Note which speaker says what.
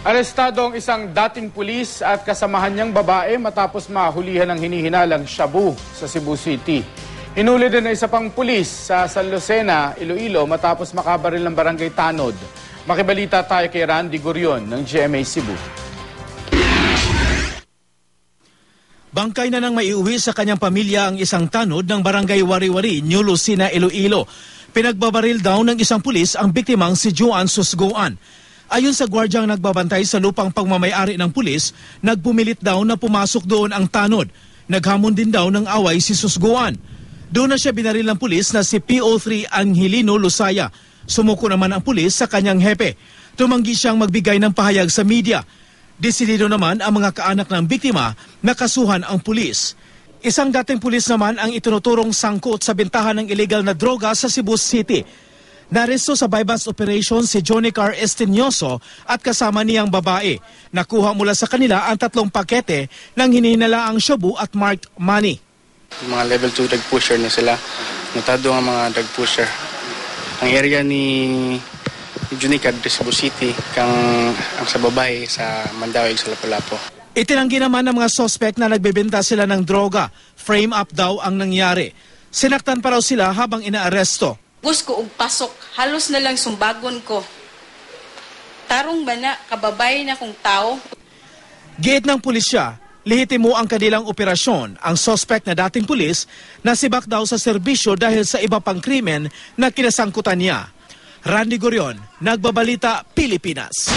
Speaker 1: Arestado ang isang dating pulis at kasamahan niyang babae matapos mahulihan ng hinihinalang shabu sa Cebu City. Hinuli din ang isa pang pulis sa San Lucena, Iloilo matapos makabaril ng barangay Tanod. Makibalita tayo kay Randy Gurion ng GMA Cebu.
Speaker 2: Bangkay na nang maiuwi sa kanyang pamilya ang isang tanod ng barangay Wari-Wari, New Lucena, Iloilo. Pinagbabaril daw ng isang pulis ang biktimang si Joan Susgoan. Ayon sa gwardyang nagbabantay sa lupang pagmamayari ng pulis, nagpumilit daw na pumasok doon ang tanod. Naghamon din daw ng away si Susgoan. Doon na siya binaril ng pulis na si PO3 Angelino Lusaya. Sumuko naman ang pulis sa kanyang hepe. Tumanggi siyang magbigay ng pahayag sa media. Desidido naman ang mga kaanak ng biktima na kasuhan ang pulis. Isang dating pulis naman ang itinuturong sangkot sa bentahan ng illegal na droga sa Cebu City. Naresto sa bypass operation si Johnny Car Estinioso at kasama niyang babae. Nakuha mula sa kanila ang 3 pakete ng hinihinalaang shabu at marked money.
Speaker 3: Mga level 2 drug pusher na sila. Notado ang mga drug pusher. Ang area ni Johnny Car Cebu City ang sa babae sa Mandaue sa Lapu-Lapu.
Speaker 2: Itinanggi naman ng mga suspect na nagbebenta sila ng droga. Frame up daw ang nangyari. Sinaktan pa raw sila habang inaaresto.
Speaker 4: Gusto ko og pasok, halos na lang sumbagon ko. Tarong ba na, kababay na kong tao.
Speaker 2: Giit ng pulisya, lehitimo ang kanilang operasyon. Ang suspect na dating pulis nasibak daw sa serbisyo dahil sa iba pang krimen na kinasangkutan niya. Randy Gurion, Nagbabalita, Pilipinas.